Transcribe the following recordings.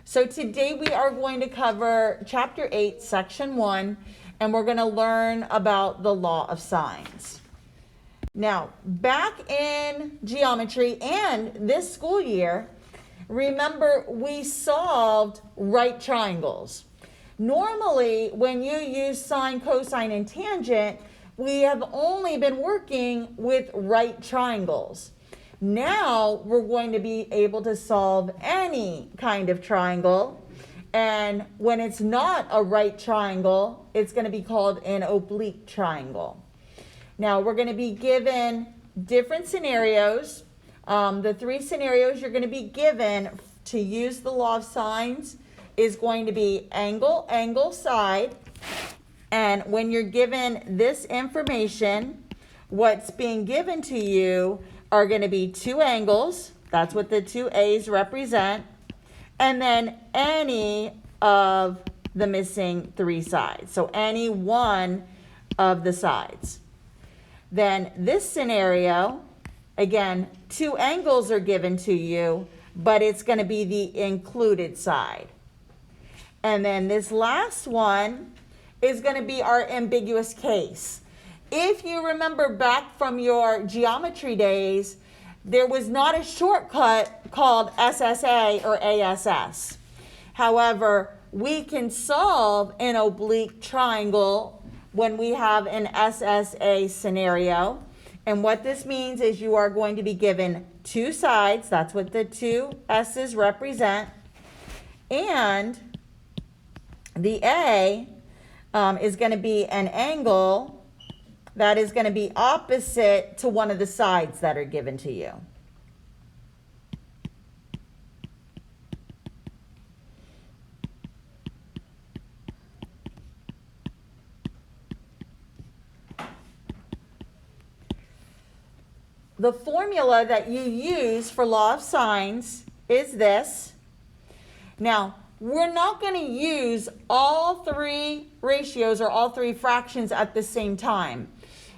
So today we are going to cover Chapter 8, Section 1, and we're going to learn about the law of sines. Now, back in geometry and this school year, remember we solved right triangles. Normally, when you use sine, cosine, and tangent, we have only been working with right triangles. Now, we're going to be able to solve any kind of triangle. And when it's not a right triangle, it's going to be called an oblique triangle. Now, we're going to be given different scenarios. The three scenarios you're going to be given to use the law of sines is going to be angle, angle, side. And when you're given this information, what's being given to you are going to be two angles. That's what the two A's represent. And then any of the missing three sides. So any one of the sides. Then this scenario, again, two angles are given to you, but it's going to be the included side. And then this last one is going to be our ambiguous case. If you remember back from your geometry days, there was not a shortcut called SSA or ASS. However, we can solve an oblique triangle when we have an SSA scenario. And what this means is you are going to be given two sides. That's what the two S's represent. And the A is going to be an angle that is going to be opposite to one of the sides that are given to you. The formula that you use for law of sines is this. Now, we're not going to use all three ratios or all three fractions at the same time.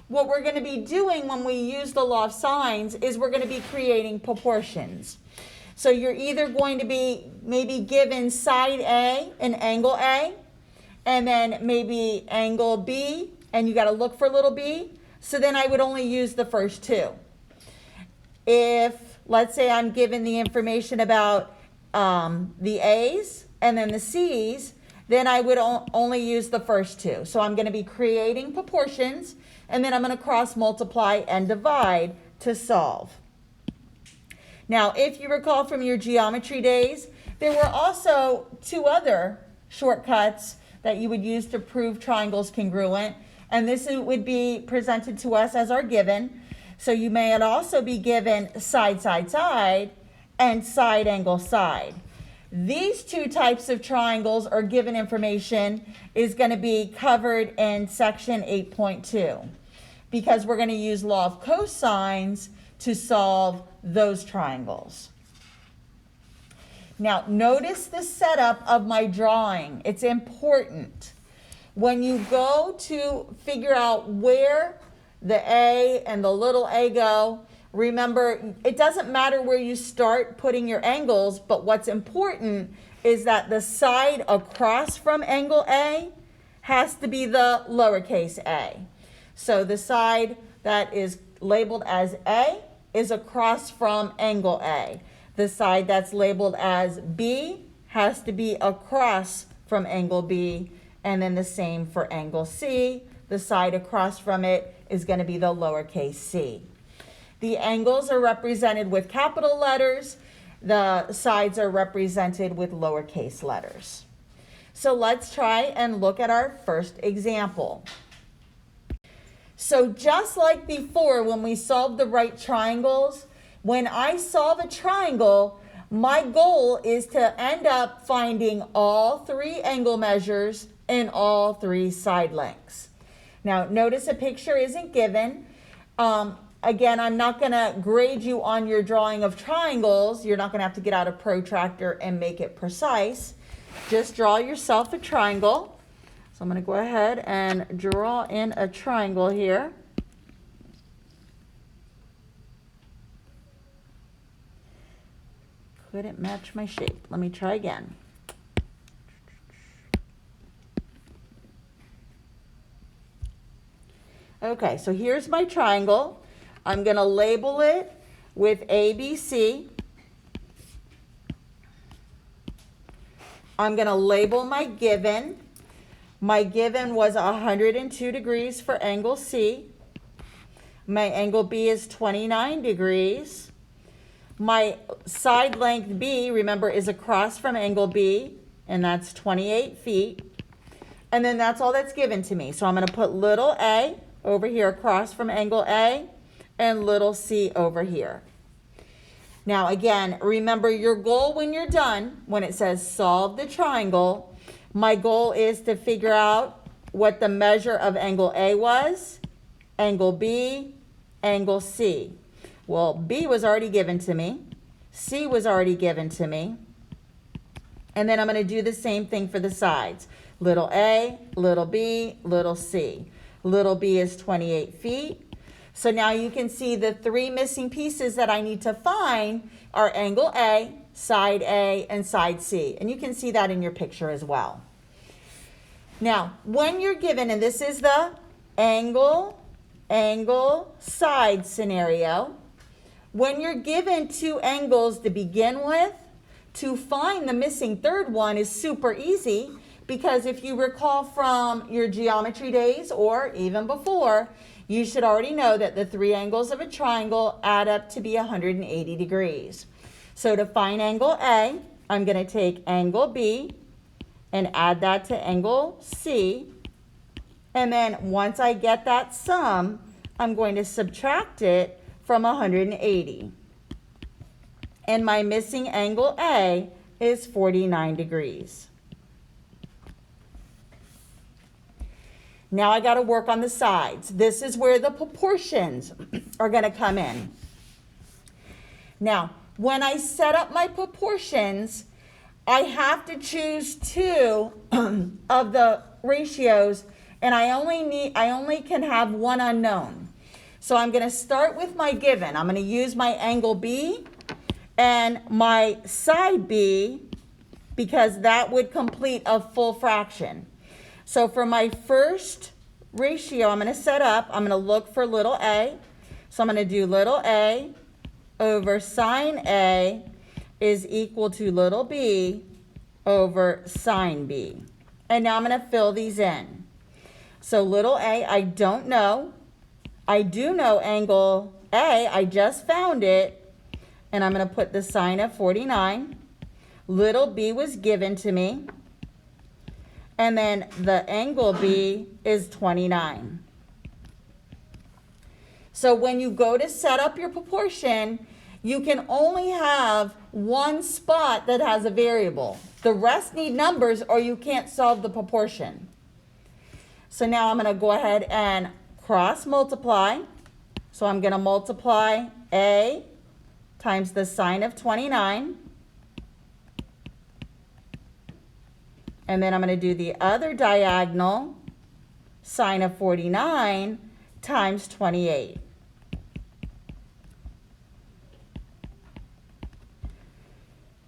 What we're going to be doing when we use the law of sines is we're going to be creating proportions. So you're either going to be maybe given side A and angle A, and then maybe angle B, and you got to look for little b. So then I would only use the first two. If, let's say I'm given the information about the A's and then the C's, then I would only use the first two. So I'm going to be creating proportions, and then I'm going to cross multiply and divide to solve. Now, if you recall from your geometry days, there were also two other shortcuts that you would use to prove triangles congruent, and this would be presented to us as our given. So you may also be given side, side, side, and side, angle, side. These two types of triangles or given information is going to be covered in section 8.2 because we're going to use law of cosines to solve those triangles. Now, notice the setup of my drawing. It's important. When you go to figure out where the A and the little a go, remember, it doesn't matter where you start putting your angles, but what's important is that the side across from angle A has to be the lowercase a. So the side that is labeled as A is across from angle A. The side that's labeled as B has to be across from angle B, and then the same for angle C. The side across from it is going to be the lowercase c. The angles are represented with capital letters. The sides are represented with lowercase letters. So let's try and look at our first example. So just like before when we solved the right triangles, when I solve a triangle, my goal is to end up finding all three angle measures and all three side lengths. Now, notice a picture isn't given. Again, I'm not going to grade you on your drawing of triangles. You're not going to have to get out a protractor and make it precise. Just draw yourself a triangle. So I'm going to go ahead and draw in a triangle here. Couldn't match my shape. Let me try again. Okay, so here's my triangle. I'm going to label it with ABC. I'm going to label my given. My given was 102 degrees for angle C. My angle B is 29 degrees. My side length B, remember, is across from angle B, and that's 28 feet. And then that's all that's given to me. So I'm going to put little a over here across from angle A and little c over here. Now again, remember your goal when you're done, when it says solve the triangle, my goal is to figure out what the measure of angle A was, angle B, angle C. Well, B was already given to me. C was already given to me. And then I'm going to do the same thing for the sides. Little a, little b, little c. Little b is 28 feet. So now you can see the three missing pieces that I need to find are angle A, and side C. And you can see that in your picture as well. Now, when you're given, and this is the angle, side scenario, when you're given two angles to begin with, to find the missing third one is super easy, because if you recall from your geometry days or even before, you should already know that the three angles of a triangle add up to be 180 degrees. So to find angle A, I'm going to take angle B and add that to angle C. And then once I get that sum, I'm going to subtract it from 180. And my missing angle A is 49 degrees. Now I got to work on the sides. This is where the proportions are going to come in. Now, when I set up my proportions, I have to choose two of the ratios, and I only can have one unknown. So I'm going to start with my given. I'm going to use my angle B and my side B, because that would complete a full fraction. So for my first ratio I'm going to set up, I'm going to look for little a. So I'm going to do little a over sine A is equal to little b over sine B. And now I'm going to fill these in. So little a, I don't know. I do know angle A, I just found it. And I'm going to put the sine of 49. Little b was given to me. And then the angle B is 29. So when you go to set up your proportion, you can only have one spot that has a variable. The rest need numbers or you can't solve the proportion. So now I'm going to go ahead and cross multiply. So I'm going to multiply A times the sine of 29. And then I'm going to do the other diagonal, sine of 49 times 28.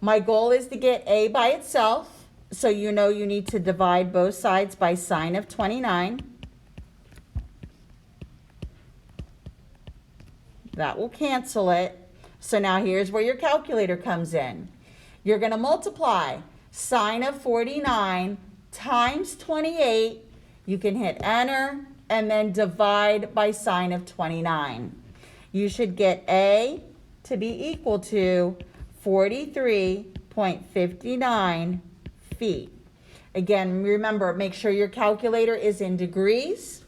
My goal is to get A by itself, so you know you need to divide both sides by sine of 29. That will cancel it. So now here's where your calculator comes in. You're going to multiply sine of 49 times 28, you can hit enter, and then divide by sine of 29. You should get A to be equal to 43.59 feet. Again, remember, make sure your calculator is in degrees.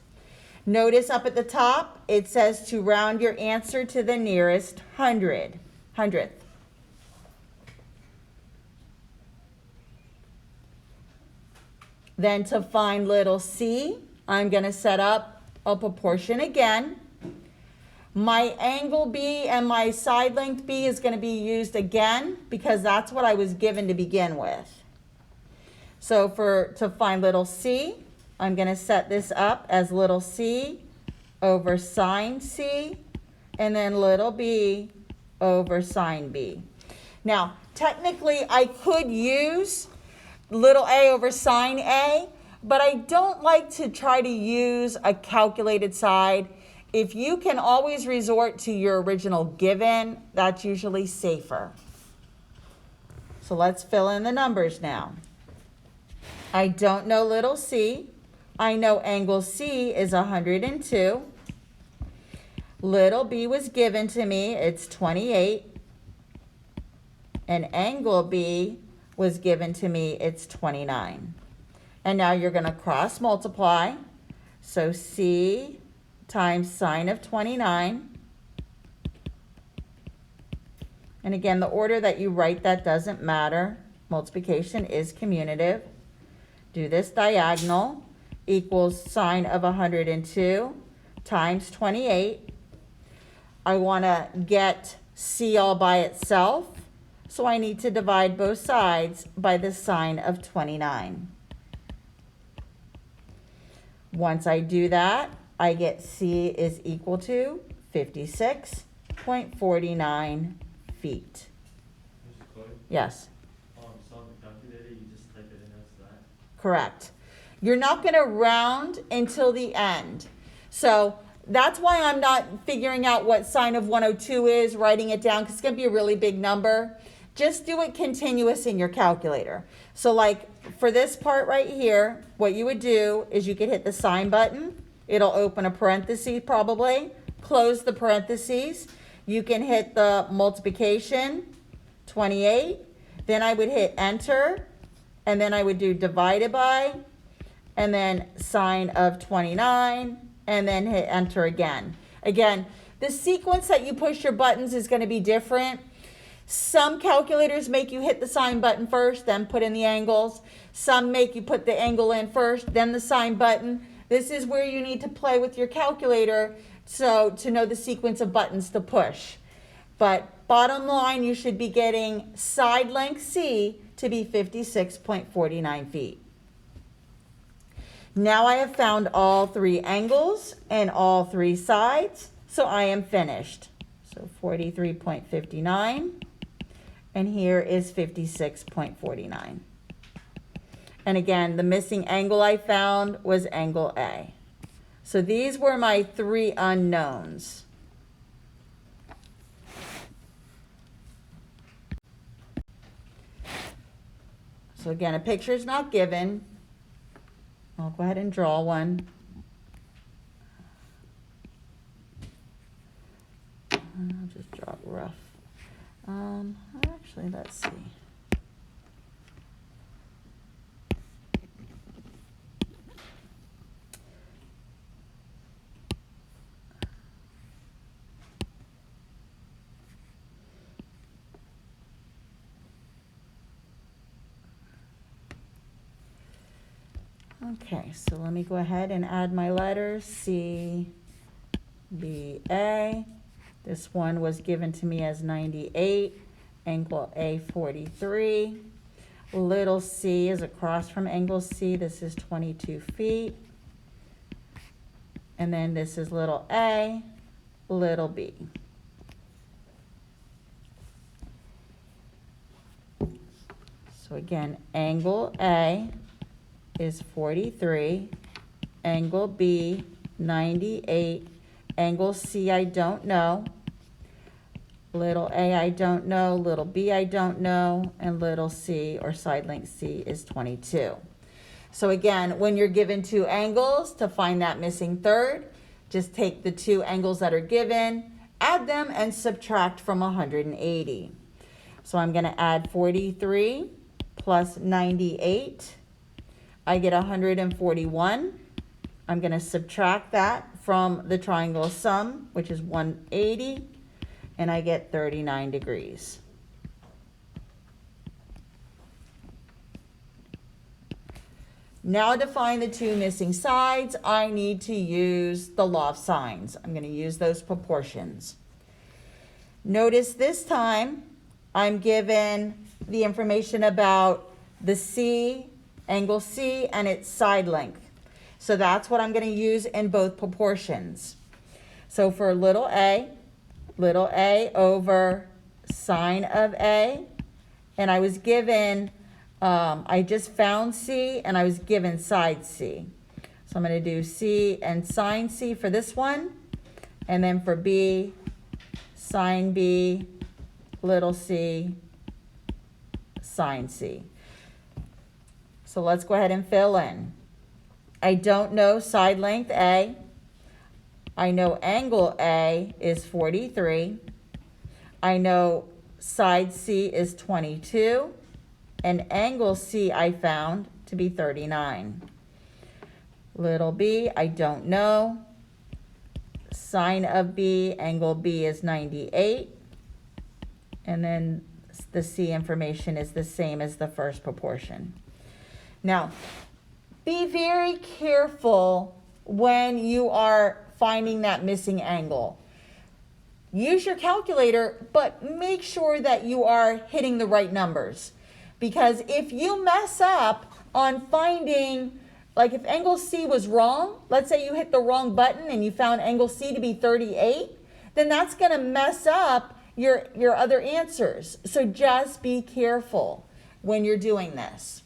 Notice up at the top, it says to round your answer to the nearest hundredth. Then to find little c, I'm going to set up a proportion again. My angle B and my side length B is going to be used again because that's what I was given to begin with. So to find little c, I'm going to set this up as little c over sine C, and then little b over sine B. Now, technically, I could use little a over sine A, but I don't like to try to use a calculated side. If you can always resort to your original given, that's usually safer. So let's fill in the numbers now. I don't know little c. I know angle C is 102. Little b was given to me, it's 28. And angle B was given to me, it's 29. And now you're going to cross multiply. So C times sine of 29. And again, the order that you write that doesn't matter. Multiplication is commutative. Do this diagonal, equals sine of 102 times 28. I want to get C all by itself, so I need to divide both sides by the sine of 29. Once I do that, I get C is equal to 56.49 feet. Yes. So on the calculator, you just type it in as that? Correct. You're not going to round until the end. So that's why I'm not figuring out what sine of 102 is, writing it down, because it's going to be a really big number. Just do it continuous in your calculator. So like for this part right here, what you would do is you could hit the sine button. It'll open a parenthesis probably. Close the parentheses. You can hit the multiplication, 28. Then I would hit enter. And then I would do divided by. And then sine of 29. And then hit enter again. Again, the sequence that you push your buttons is going to be different. Some calculators make you hit the sine button first, then put in the angles. Some make you put the angle in first, then the sine button. This is where you need to play with your calculator to know the sequence of buttons to push. But bottom line, you should be getting side length C to be 56.49 feet. Now I have found all three angles and all three sides, so I am finished. So 43.59, and here is 56.49. And again, the missing angle I found was angle A. So these were my three unknowns. So again, a picture is not given. I'll go ahead and draw one. I'll just draw it rough. Actually, let's see. Okay, so let me go ahead and add my letters, C, B, A. This one was given to me as 98, angle A 43. Little c is across from angle C. This is 22 feet. And then this is little a, little b. So again, angle A is 43, angle B 98, angle C I don't know, little a I don't know, little b I don't know, and little c or side length C is 22. So again, when you're given two angles, to find that missing third, just take the two angles that are given, add them, and subtract from 180. So I'm going to add 43 plus 98. I get 141. I'm going to subtract that from the triangle sum, which is 180, and I get 39 degrees. Now to find the two missing sides, I need to use the law of sines. I'm going to use those proportions. Notice this time I'm given the information about the C, angle C, and its side length. So that's what I'm going to use in both proportions. So for little a over sine of A, and I was given I just found C and I was given side C. So I'm going to do C and sine C for this one. And then for B, sine B, little c, sine C. So let's go ahead and fill in. I don't know side length A. I know angle A is 43. I know side C is 22. And angle C I found to be 39. Little b, I don't know. Sine of b, angle b is 98. And then the C information is the same as the first proportion. Now, be very careful when you are finding that missing angle. Use your calculator, but make sure that you are hitting the right numbers. Because if you mess up on finding, like if angle C was wrong, let's say you hit the wrong button and you found angle C to be 38, then that's going to mess up your other answers. So just be careful when you're doing this.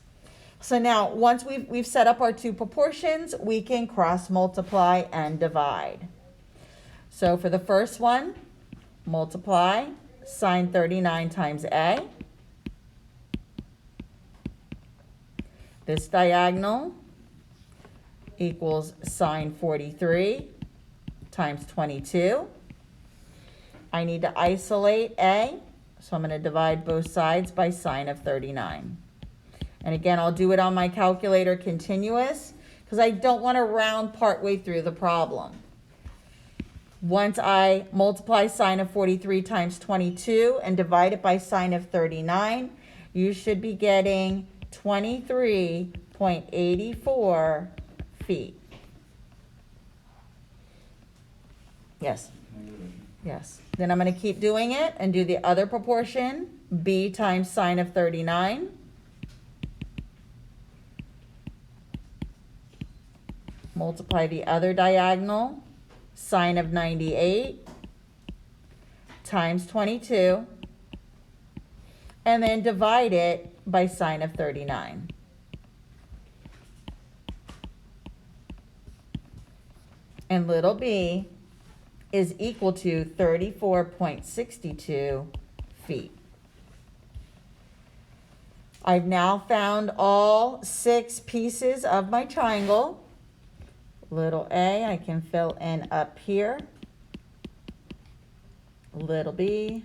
So now, once we've set up our two proportions, we can cross multiply and divide. So for the first one, multiply sine 39 times A. This diagonal equals sine 43 times 22. I need to isolate A, so I'm going to divide both sides by sine of 39. And again, I'll do it on my calculator continuous because I don't want to round partway through the problem. Once I multiply sine of 43 times 22 and divide it by sine of 39, you should be getting 23.84 feet. Yes. Yes. Then I'm going to keep doing it and do the other proportion, b times sine of 39. Multiply the other diagonal, sine of 98 times 22. And then divide it by sine of 39. And little b is equal to 34.62 feet. I've now found all 6 pieces of my triangle. Little a, I can fill in up here. Little b.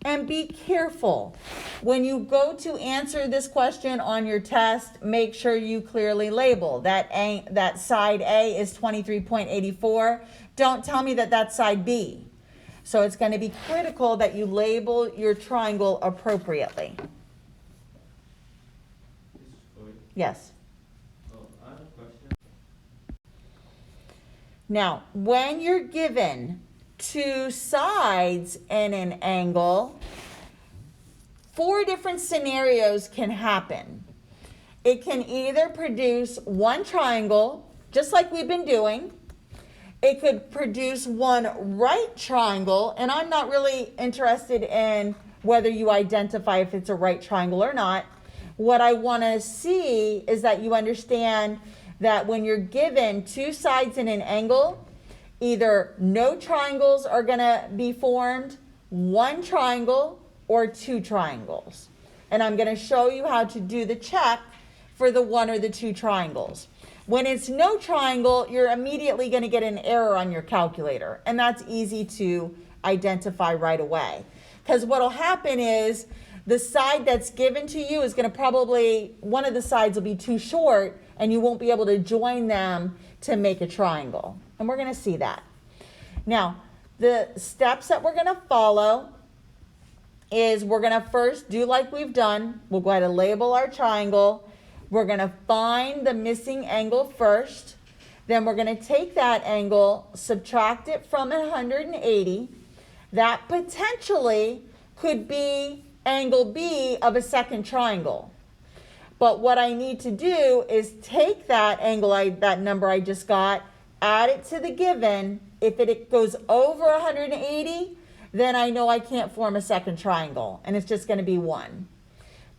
And be careful. When you go to answer this question on your test, make sure you clearly label that side A is 23.84. Don't tell me that that's side B. So it's going to be critical that you label your triangle appropriately. Yes. I have a question. Now, when you're given 2 sides and an angle, 4 different scenarios can happen. It can either produce one triangle, just like we've been doing. It could produce one right triangle, and I'm not really interested in whether you identify if it's a right triangle or not. What I want to see is that you understand that when you're given 2 sides and an angle, either no triangles are going to be formed, one triangle, or 2 triangles. And I'm going to show you how to do the check for the 1 or the 2 triangles. When it's no triangle, you're immediately going to get an error on your calculator. And that's easy to identify right away. Because what will happen is the side that's given to you is going to probably, one of the sides will be too short and you won't be able to join them to make a triangle. And we're going to see that. Now, the steps that we're going to follow is we're going to first do like we've done. We'll go ahead and label our triangle. We're going to find the missing angle first. Then we're going to take that angle, subtract it from 180. That potentially could be angle B of a second triangle. But what I need to do is take that angle, that number I just got, add it to the given. If it goes over 180, then I know I can't form a second triangle, and it's just going to be 1.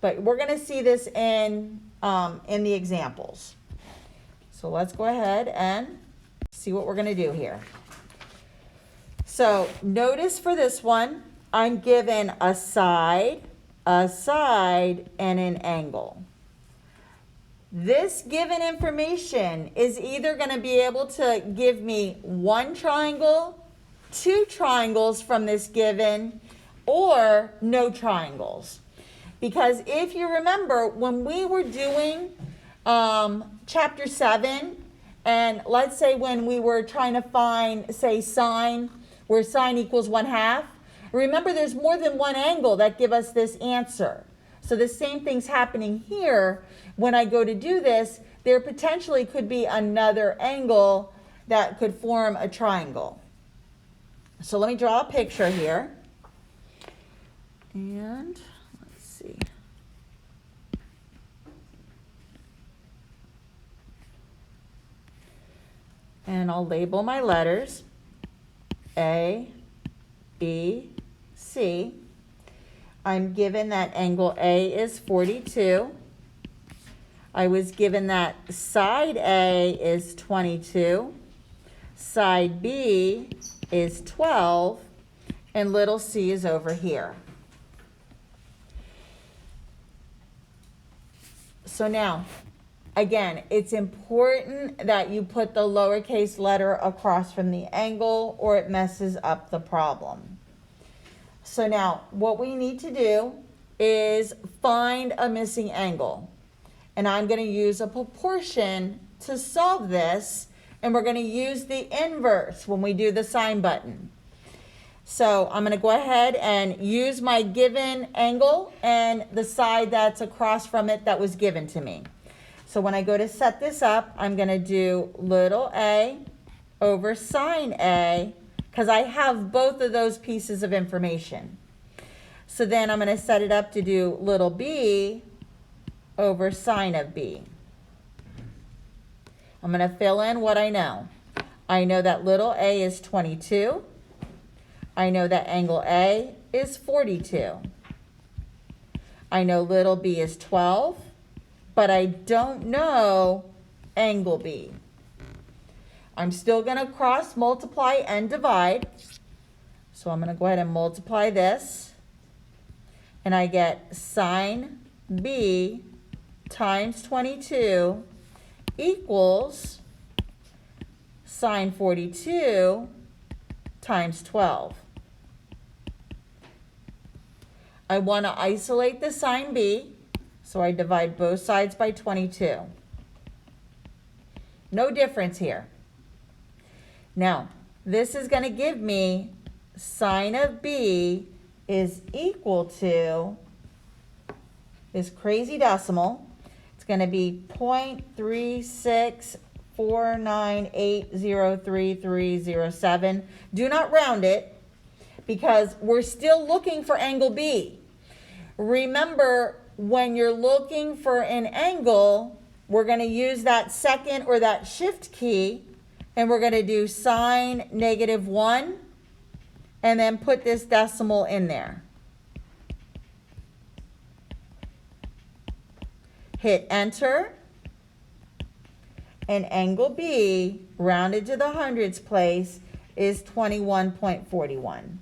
But we're going to see this in the examples. So let's go ahead and see what we're going to do here. So notice for this one, I'm given a side, and an angle. This given information is either going to be able to give me one triangle, two triangles from this given, or no triangles. Because if you remember, when we were doing chapter 7, and let's say when we were trying to find, say, sine, where sine equals 1/2, remember there's more than one angle that give us this answer. So the same thing's happening here. When I go to do this, there potentially could be another angle that could form a triangle. So let me draw a picture here. And let's see. And I'll label my letters A, B, C. I'm given that angle A is 42. I was given that side A is 22. Side B is 12. And little c is over here. So now, again, it's important that you put the lowercase letter across from the angle or it messes up the problem. So now, what we need to do is find a missing angle. And I'm going to use a proportion to solve this, and we're going to use the inverse when we do the sign button. So I'm going to go ahead and use my given angle and the side that's across from it that was given to me. So when I go to set this up, I'm going to do little a over sine A, because I have both of those pieces of information. So then I'm going to set it up to do little b over sine of b. I'm going to fill in what I know. I know that little a is 22. I know that angle A is 42. I know little b is 12, but I don't know angle B. I'm still going to cross multiply and divide. So I'm going to go ahead and multiply this. And I get sine B times 22 equals sine 42 times 12. I want to isolate the sine B, so I divide both sides by 22. No difference here. Now, this is going to give me sine of B is equal to this crazy decimal. It's going to be 0.3649803307. Do not round it because we're still looking for angle B. Remember, when you're looking for an angle, we're going to use that second or that shift key, and we're going to do sine -1 and then put this decimal in there. Hit enter, and angle B, rounded to the hundredths place, is 21.41.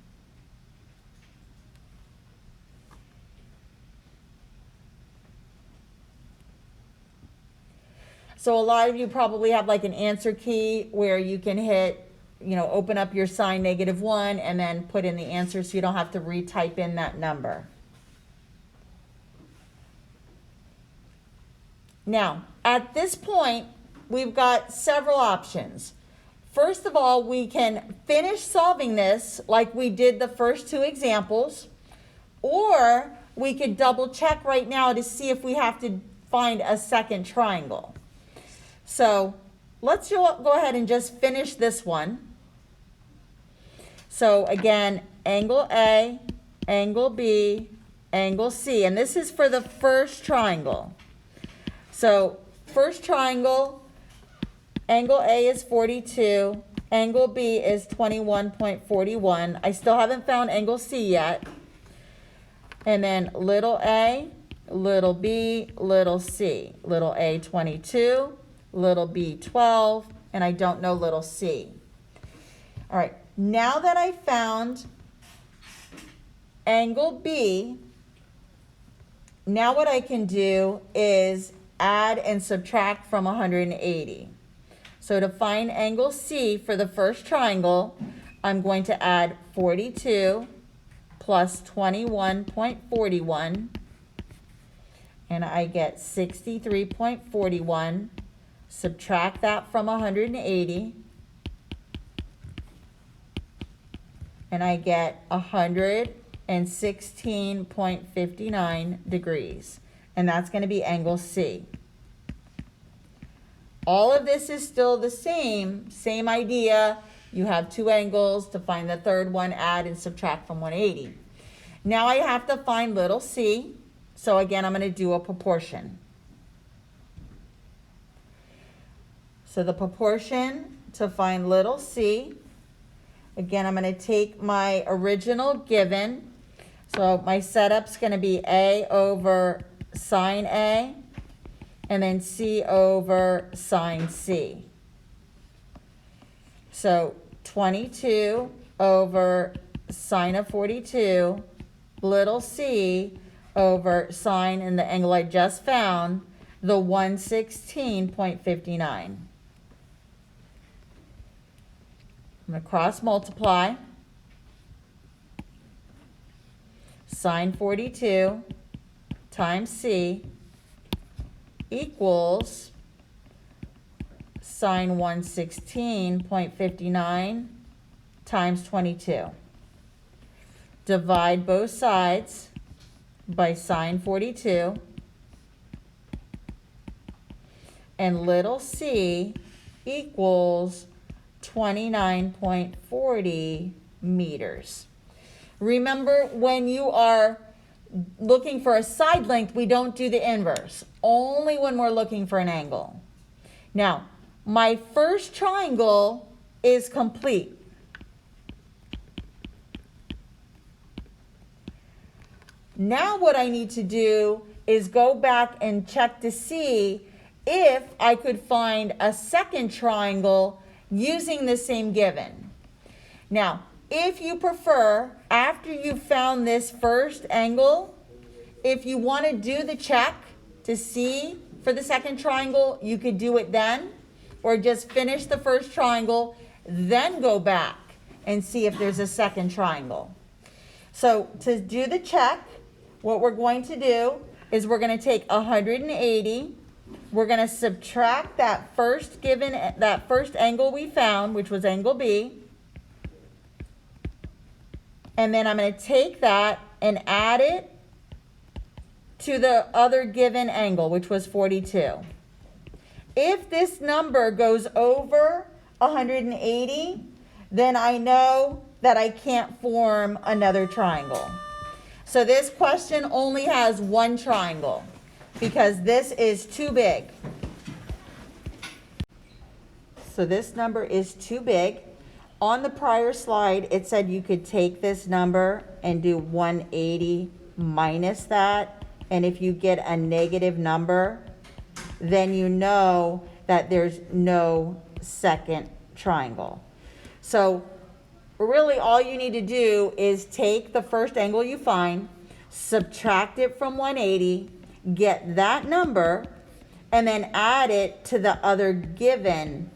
So a lot of you probably have like an answer key where you can hit, open up your sine -1 and then put in the answer so you don't have to retype in that number. Now, at this point, we've got several options. First of all, we can finish solving this like we did the first two examples, or we could double check right now to see if we have to find a second triangle. So let's go ahead and just finish this one. So again, angle A, angle B, angle C, and this is for the first triangle. So first triangle, angle A is 42, angle B is 21.41. I still haven't found angle C yet. And then little a little b, little c, little a 22, little b 12, and I don't know little c. All right, now that I found angle B, now what I can do is add and subtract from 180. So to find angle C for the first triangle, I'm going to add 42 plus 21.41, and I get 63.41. Subtract that from 180, and I get 116.59 degrees, and that's going to be angle C. All of this is still the same idea. You have two angles. To find the third one, add and subtract from 180. Now I have to find little c, so again I'm going to do a proportion. So the proportion to find little c, again I'm going to take my original given. So my setup's going to be a over sine a, and then c over sine c. So 22 over sine of 42, little c over sine, and the angle I just found, the 116.59. I'm going to cross multiply. Sine 42 times c equals sine 116.59 times 22. Divide both sides by sine 42, and little c equals 29.40 meters. Remember, when you are looking for a side length, we don't do the inverse, only when we're looking for an angle. Now, my first triangle is complete. Now what I need to do is go back and check to see if I could find a second triangle using the same given. Now, if you prefer, after you've found this first angle, if you want to do the check to see for the second triangle, you could do it then, or just finish the first triangle, then go back and see if there's a second triangle. So to do the check, what we're going to do is we're going to take 180, we're going to subtract that first angle we found, which was angle B, and then I'm going to take that and add it to the other given angle, which was 42. If this number goes over 180, then I know that I can't form another triangle. So this question only has one triangle because this is too big. So this number is too big. On the prior slide, it said you could take this number and do 180 minus that. And if you get a negative number, then you know that there's no second triangle. So really all you need to do is take the first angle you find, subtract it from 180, get that number, and then add it to the other given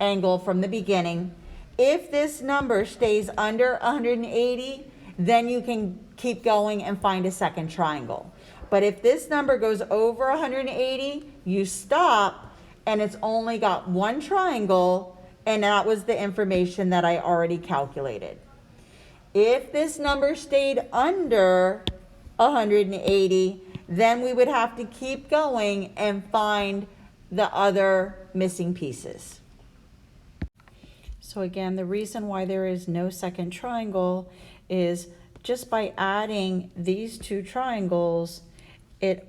angle from the beginning. If this number stays under 180, then you can keep going and find a second triangle. But if this number goes over 180, you stop, and it's only got one triangle, and that was the information that I already calculated. If this number stayed under 180, then we would have to keep going and find the other missing pieces. So again, the reason why there is no second triangle is just by adding these two triangles, these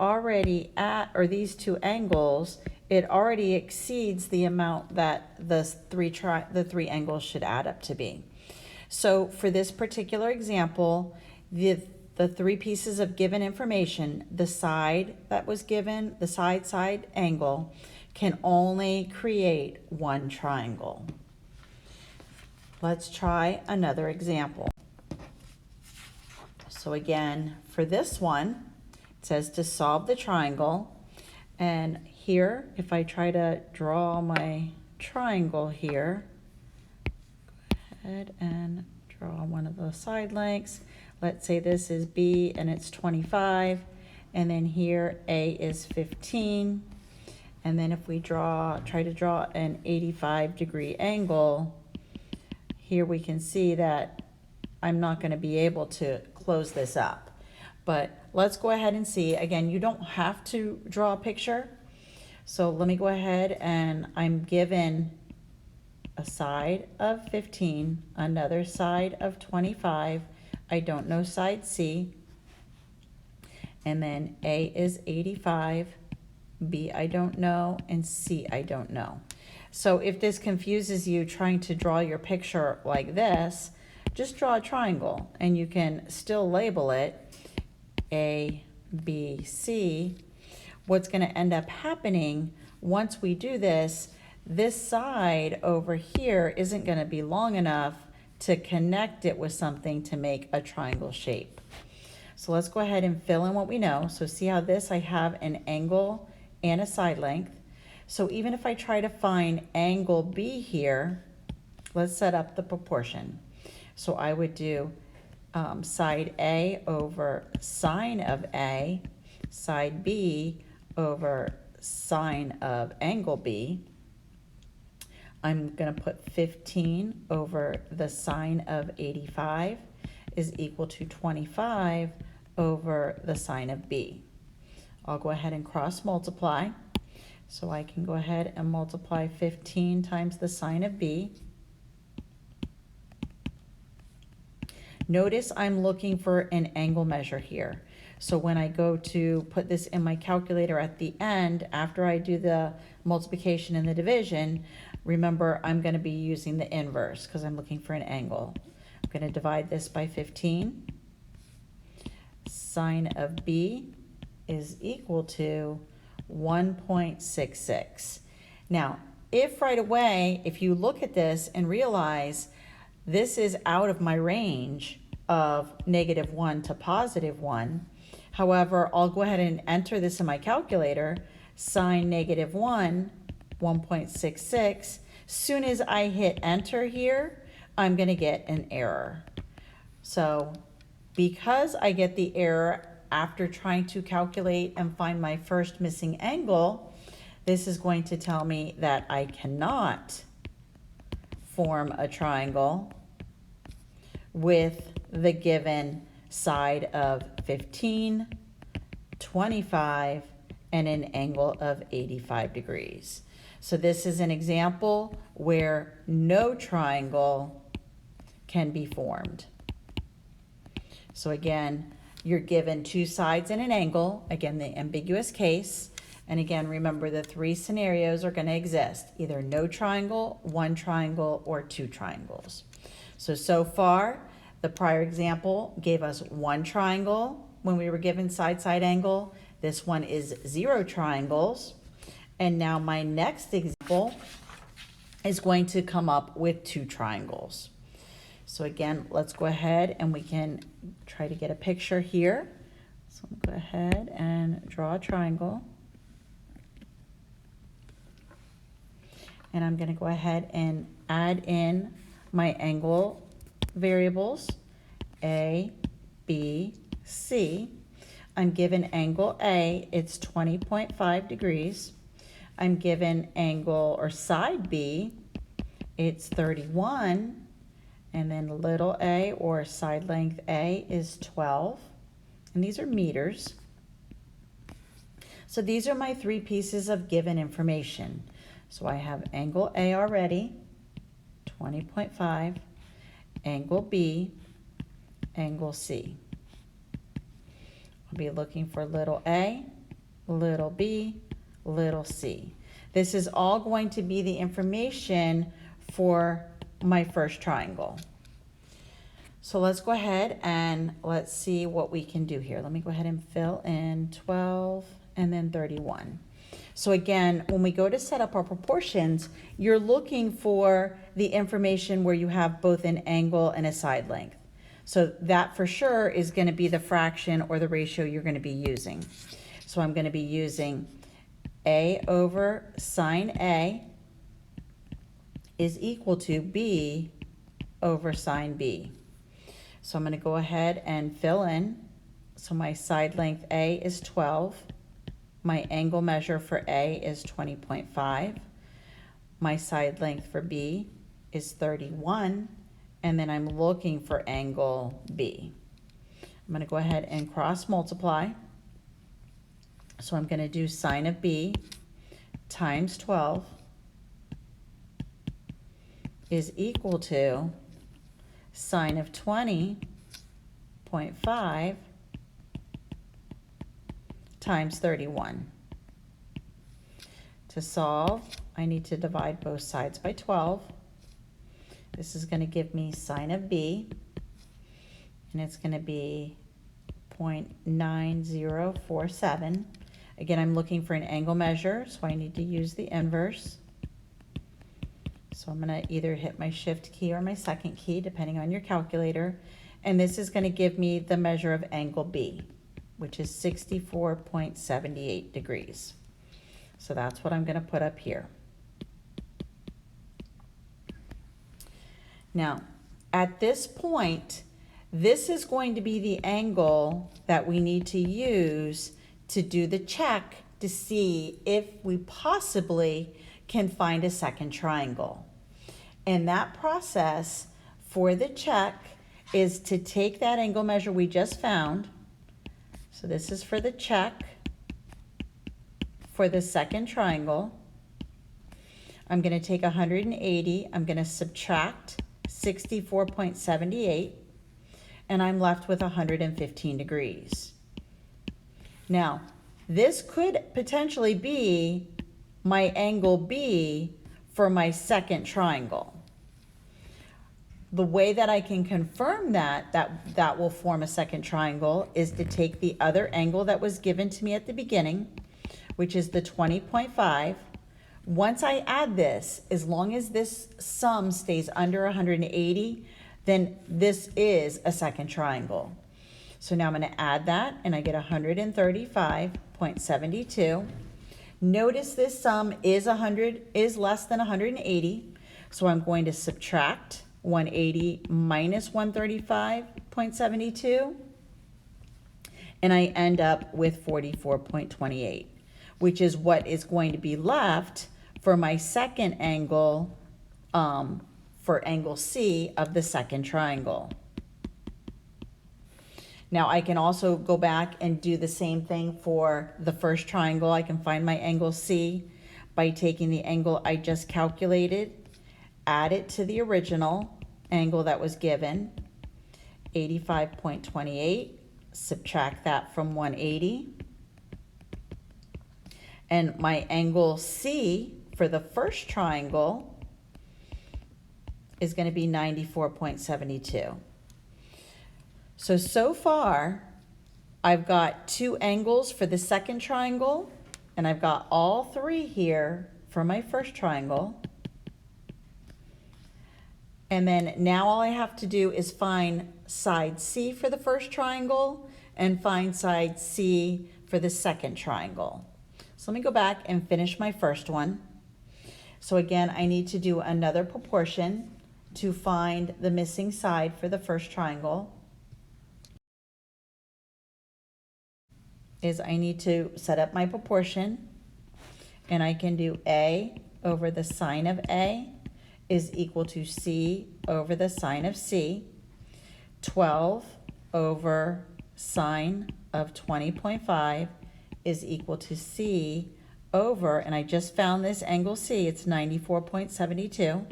two angles, it already exceeds the amount that the three angles should add up to be. So for this particular example, the the three pieces of given information, the side that was given, the side angle, can only create one triangle. Let's try another example. So again, for this one, it says to solve the triangle. And here, if I try to draw my triangle here, go ahead and draw one of the side lengths. Let's say this is B and it's 25, and then here A is 15. And then if we try to draw an 85-degree angle, here we can see that I'm not going to be able to close this up. But let's go ahead and see. Again, you don't have to draw a picture. So let me go ahead, and I'm given a side of 15, another side of 25. I don't know side C. And then A is 85, B I don't know, and C I don't know. So if this confuses you trying to draw your picture like this, just draw a triangle and you can still label it A, B, C. What's going to end up happening once we do this, this side over here isn't going to be long enough to connect it with something to make a triangle shape. So let's go ahead and fill in what we know. So see how this, I have an angle and a side length. So even if I try to find angle B here, let's set up the proportion. So I would do side A over sine of A, side B over sine of angle B. I'm going to put 15 over the sine of 85 is equal to 25 over the sine of B. I'll go ahead and cross multiply. So I can go ahead and multiply 15 times the sine of B. Notice I'm looking for an angle measure here. So when I go to put this in my calculator at the end, after I do the multiplication and the division, remember I'm going to be using the inverse because I'm looking for an angle. I'm going to divide this by 15. Sine of B is equal to 1.66. Now, if right away, if you look at this and realize this is out of my range of -1 to +1, however, I'll go ahead and enter this in my calculator, sine -1, 1.66. Soon as I hit enter here, I'm going to get an error. So because I get the error after trying to calculate and find my first missing angle, this is going to tell me that I cannot form a triangle with the given side of 15, 25, and an angle of 85 degrees. So this is an example where no triangle can be formed. So again, you're given two sides and an angle, again, the ambiguous case. And again, remember the three scenarios are going to exist, either no triangle, one triangle, or two triangles. So far, the prior example gave us one triangle when we were given side angle. This one is 0 triangles. And now my next example is going to come up with 2 triangles. So again, let's go ahead and we can try to get a picture here. So I'm going to go ahead and draw a triangle. And I'm going to go ahead and add in my angle variables, A, B, C. I'm given angle A, it's 20.5 degrees. I'm given angle or side B, it's 31. And then little a or side length A is 12. And these are meters. So these are my 3 pieces of given information. So I have angle A already, 20.5, angle B, angle C. I'll be looking for little a, little b, little c. This is all going to be the information for my first triangle. So let's go ahead and let's see what we can do here. Let me go ahead and fill in 12 and then 31. So again, when we go to set up our proportions, you're looking for the information where you have both an angle and a side length. So that for sure is going to be the fraction or the ratio you're going to be using. So I'm going to be using A over sine A is equal to B over sine B. So I'm going to go ahead and fill in. So my side length A is 12. My angle measure for A is 20.5. My side length for B is 31. And then I'm looking for angle B. I'm going to go ahead and cross multiply. So I'm going to do sine of B times 12 is equal to sine of 20.5 times 31. To solve, I need to divide both sides by 12. This is going to give me sine of B, and it's going to be 0.9047. Again, I'm looking for an angle measure, so I need to use the inverse. So I'm going to either hit my shift key or my second key, depending on your calculator. And this is going to give me the measure of angle B, which is 64.78 degrees. So that's what I'm going to put up here. Now, at this point, this is going to be the angle that we need to use to do the check to see if we possibly can find a second triangle. And that process for the check is to take that angle measure we just found. So this is for the check for the second triangle. I'm going to take 180, I'm going to subtract 64.78, and I'm left with 115 degrees. Now, this could potentially be my angle B for my second triangle. The way that I can confirm that will form a second triangle is to take the other angle that was given to me at the beginning, which is the 20.5. Once I add this, as long as this sum stays under 180, then this is a second triangle. So now I'm going to add that, and I get 135.72. Notice this sum is less than 180, so I'm going to subtract 180 minus 135.72, and I end up with 44.28, which is what is going to be left for my second angle, for angle C of the second triangle. Now I can also go back and do the same thing for the first triangle. I can find my angle C by taking the angle I just calculated, add it to the original angle that was given, 85.28, subtract that from 180. And my angle C for the first triangle is going to be 94.72. So far, I've got two angles for the second triangle, and I've got all three here for my first triangle. And then now all I have to do is find side C for the first triangle and find side C for the second triangle. So let me go back and finish my first one. So again, I need to do another proportion to find the missing side for the first triangle. Is I need to set up my proportion, and I can do A over the sine of A is equal to C over the sine of C. 12 over sine of 20.5 is equal to C over, and I just found this angle C, it's 94.72.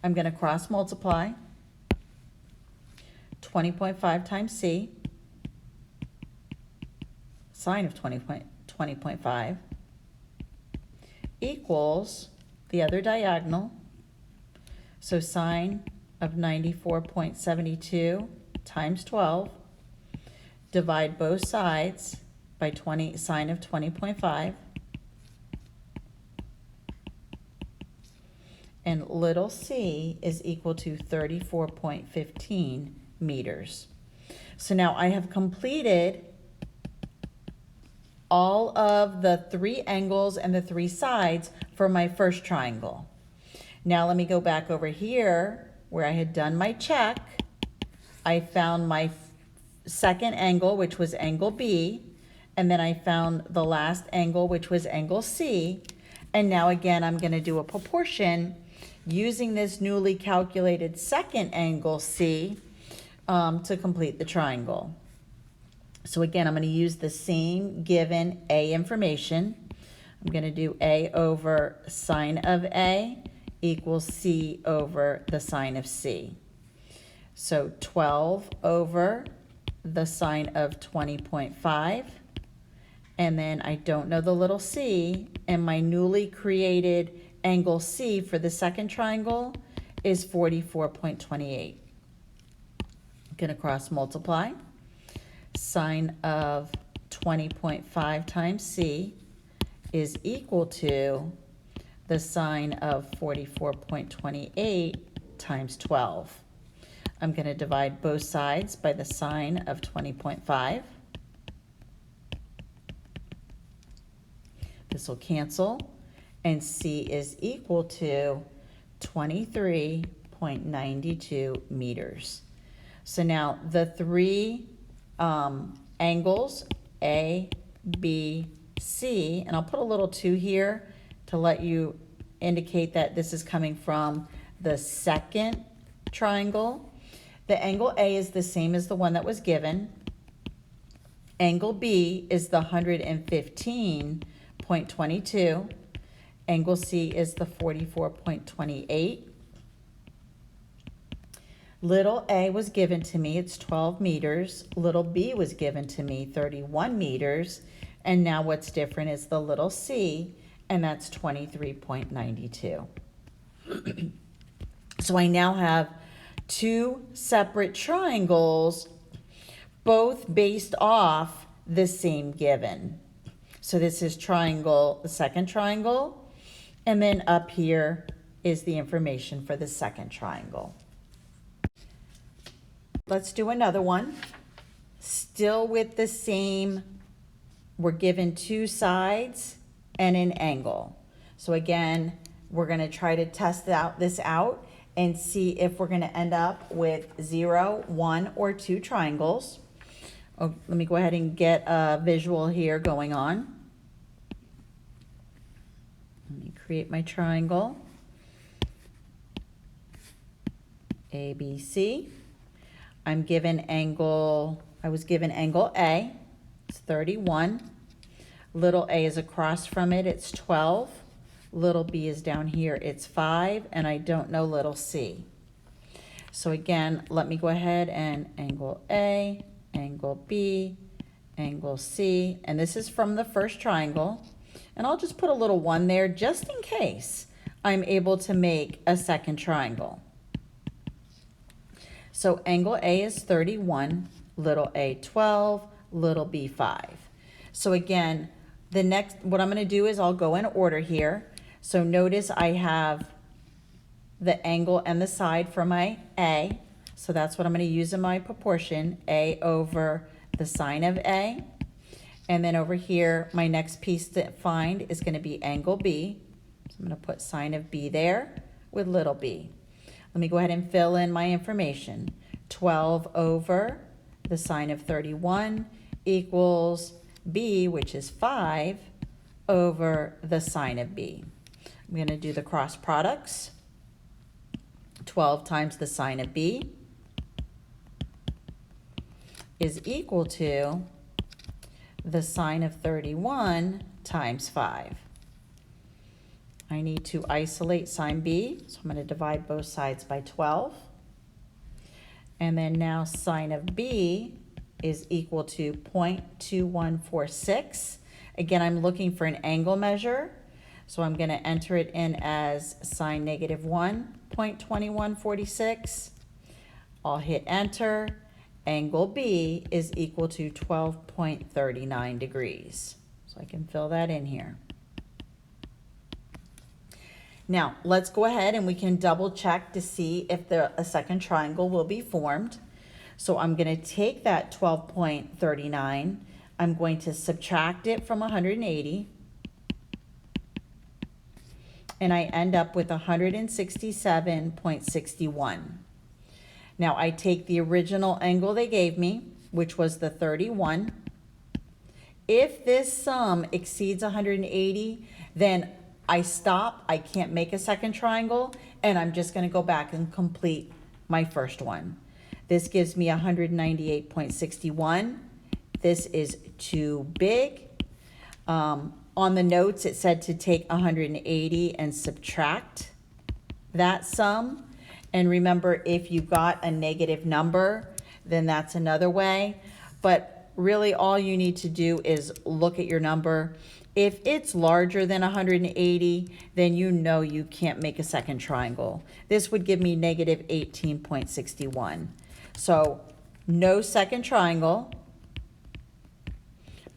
I'm going to cross multiply 20.5 times C, sine of 20.5, equals the other diagonal, So sine of 94.72 times 12, divide both sides by sine of 20.5, and little c is equal to 34.15 meters. So now I have completed all of the 3 angles and the 3 sides for my first triangle. Now let me go back over here where I had done my check. I found my second angle, which was angle B, and then I found the last angle, which was angle C. And now again, I'm going to do a proportion using this newly calculated second angle C to complete the triangle. So again, I'm going to use the same given A information. I'm going to do A over sine of A equals C over the sine of C. So 12 over the sine of 20.5. And then I don't know the little c, and my newly created angle C for the second triangle is 44.28. I'm going to cross multiply. Sine of 20.5 times C is equal to the sine of 44.28 times 12. I'm going to divide both sides by the sine of 20.5. This will cancel, and C is equal to 23.92 meters. So now the 3 angles, A, B, C, and I'll put a little 2 here to let you indicate that this is coming from the second triangle. The angle A is the same as the one that was given. Angle B is the 115.22. Angle C is the 44.28. Little a was given to me, it's 12 meters. Little b was given to me, 31 meters. And now what's different is the little c, and that's 23.92. So I now have 2 separate triangles, both based off the same given. So this is triangle, the second triangle, and then up here is the information for the second triangle. Let's do another one. Still with the same, we're given 2 sides and an angle. So again, we're going to try to test this out and see if we're going to end up with 0, 1, or 2 triangles. Oh, let me go ahead and get a visual here going on. Let me create my triangle. ABC. I'm given angle, I was given angle A, it's 31. Little a is across from it, it's 12. Little b is down here, it's 5, and I don't know little c. So again, let me go ahead and angle A, angle B, angle C, and this is from the first triangle. And I'll just put a little 1 there just in case I'm able to make a second triangle. So angle A is 31, little a 12, little b 5. So again, what I'm going to do is I'll go in order here. So notice I have the angle and the side for my A. So that's what I'm going to use in my proportion, A over the sine of A. And then over here, my next piece to find is going to be angle B. So I'm going to put sine of B there with little b. Let me go ahead and fill in my information. 12 over the sine of 31 equals b, which is 5, over the sine of b. I'm going to do the cross products. 12 times the sine of b is equal to the sine of 31 times 5. I need to isolate sine b, so I'm going to divide both sides by 12. And then now sine of b is equal to 0.2146. Again, I'm looking for an angle measure. So I'm going to enter it in as sine negative 1.2146. I'll hit enter. Angle B is equal to 12.39 degrees. So I can fill that in here. Now, let's go ahead and we can double check to see if a second triangle will be formed. So I'm going to take that 12.39. I'm going to subtract it from 180. And I end up with 167.61. Now I take the original angle they gave me, which was the 31. If this sum exceeds 180, then I stop, I can't make a second triangle, and I'm just going to go back and complete my first one. This gives me 198.61. This is too big. On the notes, it said to take 180 and subtract that sum. And remember, if you got a negative number, then that's another way. But really, all you need to do is look at your number. If it's larger than 180, then you know you can't make a second triangle. This would give me negative 18.61. So no second triangle.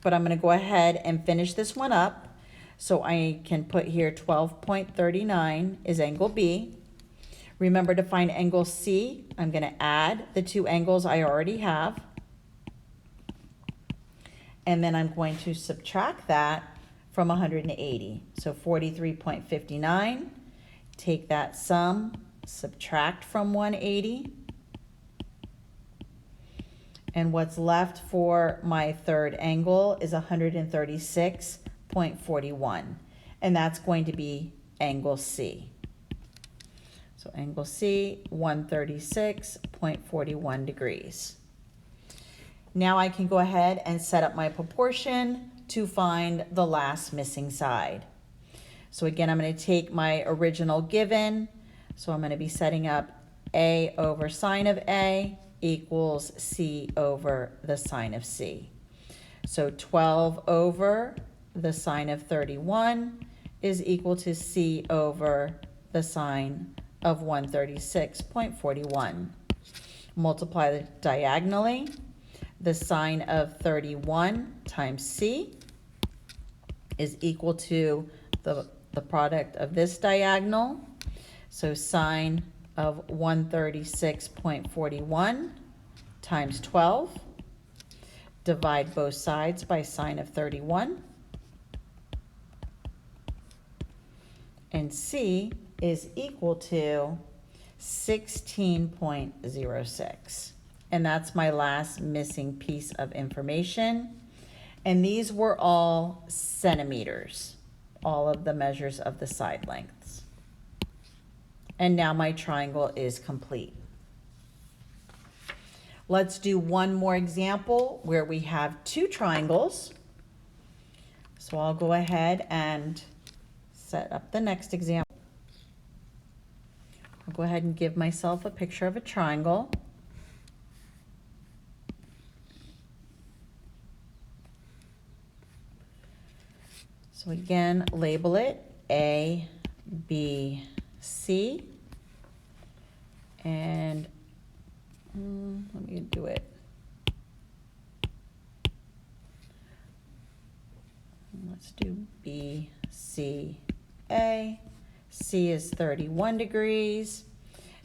But I'm going to go ahead and finish this one up. So I can put here 12.39 is angle B. Remember, to find angle C, I'm going to add the two angles I already have. And then I'm going to subtract that from 180. So 43.59. Take that sum, subtract from 180. And what's left for my third angle is 136.41. And that's going to be angle C. So angle C, 136.41 degrees. Now I can go ahead and set up my proportion to find the last missing side. So again, I'm going to take my original given. So I'm going to be setting up A over sine of A equals C over the sine of C. So 12 over the sine of 31 is equal to C over the sine of 136.41. Multiply the diagonally. The sine of 31 times C is equal to the product of this diagonal. So sine of 136.41 times 12. Divide both sides by sine of 31. And C is equal to 16.06. And that's my last missing piece of information. And these were all centimeters, all of the measures of the side lengths. And now my triangle is complete. Let's do one more example where we have two triangles. So I'll go ahead and set up the next example. I'll go ahead and give myself a picture of a triangle. So again, label it A, B, C. And let me do it. Let's do B, C, A. C is 31 degrees.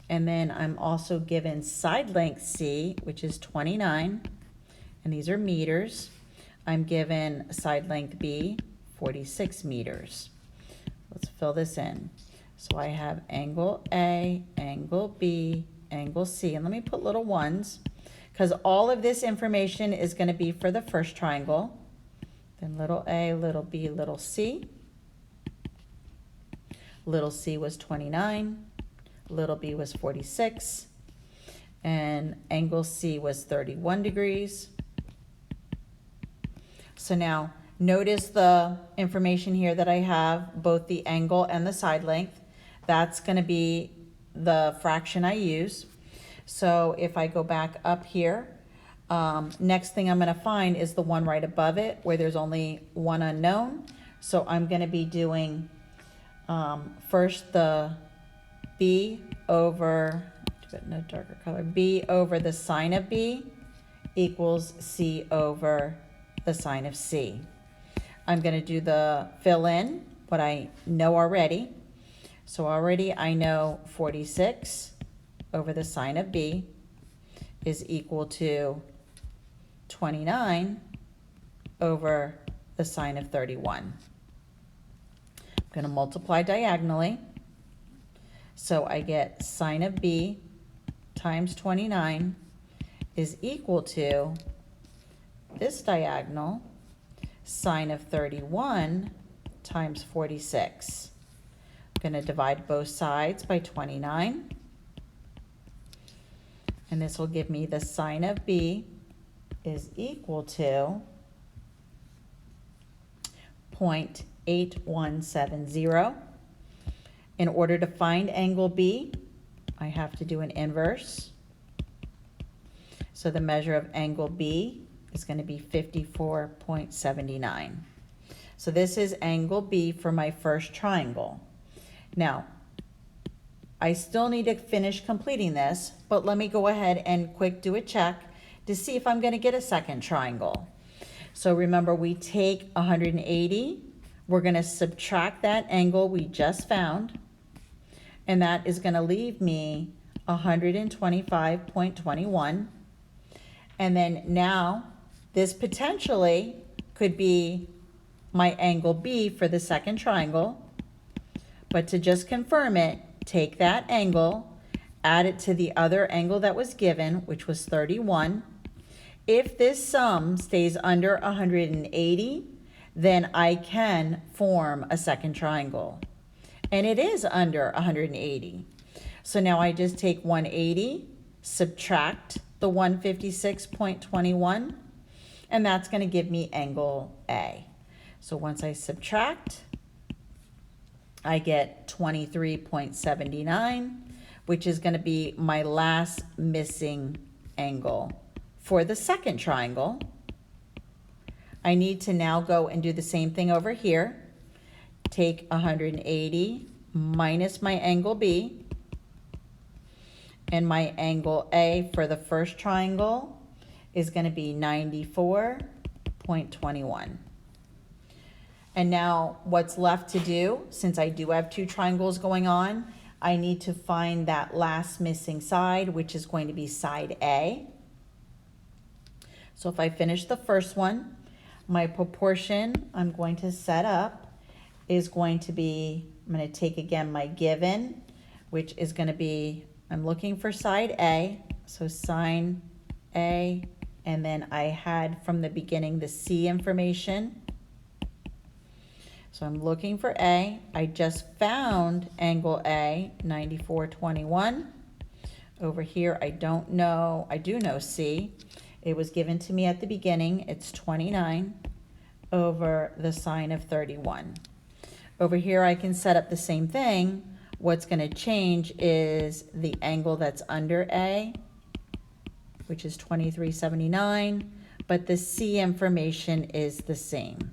And then I'm also given side length C, which is 29. And these are meters. I'm given side length B, 46 meters. Let's fill this in. So I have angle A, angle B, angle C. And let me put little ones, because all of this information is going to be for the first triangle. Then little a, little b, little c. Little c was 29. Little b was 46. And angle C was 31 degrees. So now notice the information here that I have, both the angle and the side length. That's going to be the fraction I use. So if I go back up here, next thing I'm going to find is the one right above it where there's only one unknown. So I'm going to be doing first the b over, do it in a darker color, b over the sine of b equals c over the sine of c. I'm going to do the fill in, what I know already. So already I know 46 over the sine of b is equal to 29 over the sine of 31. I'm going to multiply diagonally. So I get sine of b times 29 is equal to this diagonal, sine of 31 times 46. I'm going to divide both sides by 29. And this will give me the sine of b is equal to 0.8170. In order to find angle B, I have to do an inverse. So the measure of angle B is going to be 54.79. So this is angle B for my first triangle. Now, I still need to finish completing this, but let me go ahead and quick do a check to see if I'm going to get a second triangle. So remember, we take 180, we're going to subtract that angle we just found, and that is going to leave me 125.21. And then now, this potentially could be my angle B for the second triangle, but to just confirm it, take that angle, add it to the other angle that was given, which was 31. If this sum stays under 180, then I can form a second triangle. And it is under 180. So now I just take 180, subtract the 156.21, and that's going to give me angle A. So once I subtract, I get 23.79, which is going to be my last missing angle. For the second triangle, I need to now go and do the same thing over here. Take 180 minus my angle B, and my angle A for the first triangle is going to be 94.21. And now what's left to do, since I do have two triangles going on, I need to find that last missing side, which is going to be side A. So if I finish the first one, my proportion I'm going to set up is going to be, I'm going to take again my given, which is going to be, I'm looking for side A, so sine A, and then I had from the beginning the C information. So I'm looking for A. I just found angle A, 94.21. Over here, I don't know, I do know C. It was given to me at the beginning. It's 29 over the sine of 31. Over here, I can set up the same thing. What's going to change is the angle that's under A, which is 23.79, but the C information is the same.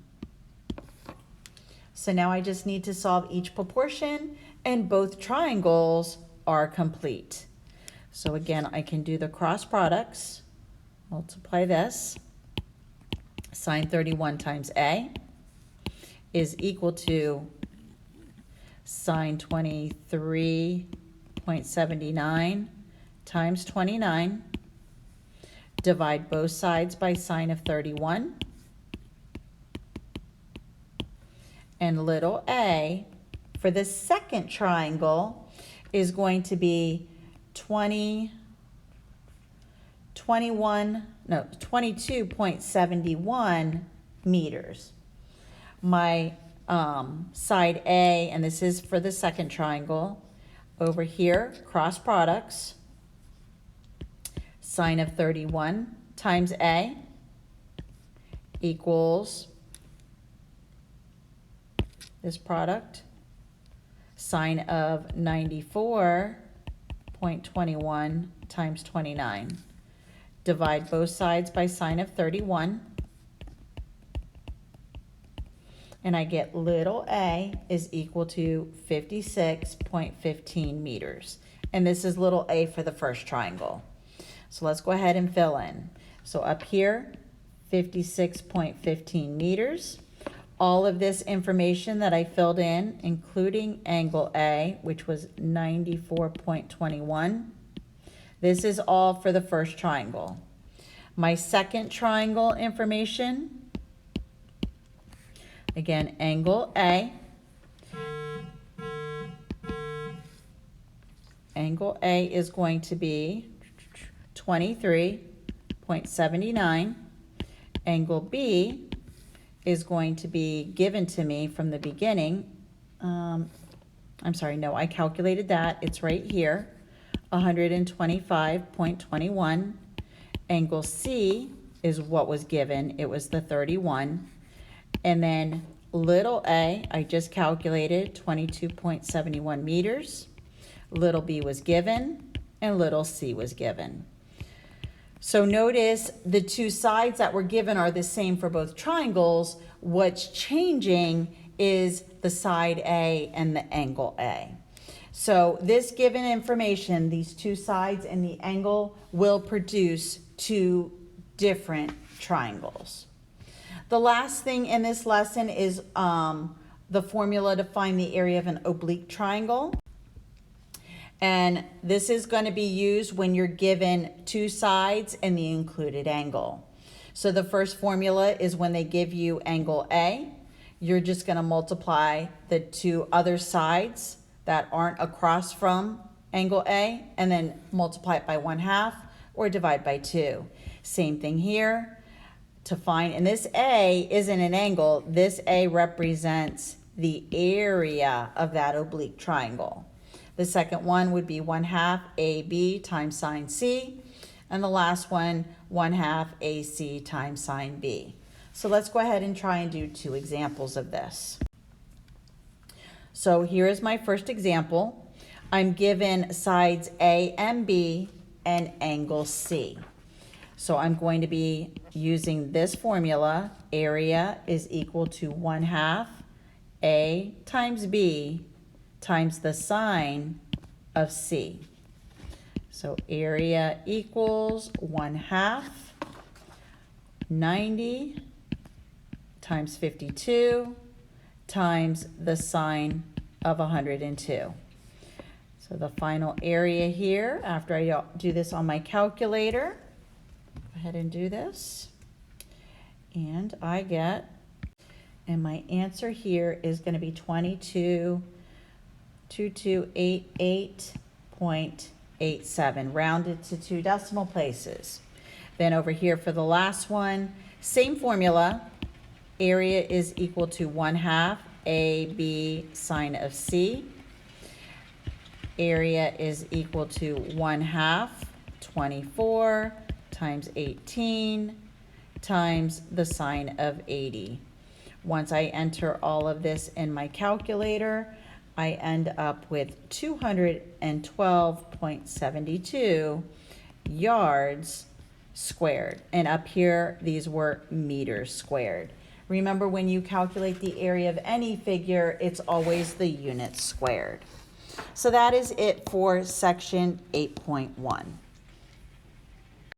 So now I just need to solve each proportion, and both triangles are complete. So again, I can do the cross products. Multiply this. Sine 31 times A is equal to sine 23.79 times 29. Divide both sides by sine of 31. And little a for the second triangle is going to be 22.71 meters. My side A, and this is for the second triangle, over here, cross products, sine of 31 times A equals this product, sine of 94.21 times 29. Divide both sides by sine of 31. and I get little a is equal to 56.15 meters. And this is little a for the first triangle. So let's go ahead and fill in. So up here, 56.15 meters. All of this information that I filled in, including angle A, which was 94.21. This is all for the first triangle. My second triangle information, again, angle A. Angle A is going to be 23.79. Angle B is going to be given to me from the beginning. I'm sorry, no, I calculated that. It's right here, 125.21. Angle C is what was given. It was the 31. And then little a, I just calculated 22.71 meters. Little b was given, and little c was given. So notice the two sides that were given are the same for both triangles. What's changing is the side A and the angle A. So this given information, these two sides and the angle will produce two different triangles. The last thing in this lesson is the formula to find the area of an oblique triangle. And this is going to be used when you're given two sides and the included angle. So the first formula is when they give you angle A, you're just going to multiply the two other sides that aren't across from angle A and then multiply it by 1/2 or divide by 2. Same thing here to find, and this A isn't an angle, this A represents the area of that oblique triangle. The second one would be 1/2 AB times sine C, and the last one, 1/2 AC times sine B. So let's go ahead and try and do two examples of this. So here is my first example. I'm given sides A and B and angle C. So I'm going to be using this formula. Area is equal to 1/2 A times B times the sine of C. So area equals 1/2 90 times 52 times the sine of 102. So the final area here, after I do this on my calculator, go ahead and do this, and I get, and my answer here is going to be 2288.87, rounded to 2 decimal places. Then over here for the last one, same formula. Area is equal to 1/2 AB sine of C. Area is equal to 1/2 24 times 18 times the sine of 80. Once I enter all of this in my calculator, I end up with 212.72 yards squared. And up here, these were meters squared. Remember, when you calculate the area of any figure, it's always the units squared. So that is it for section 8.1.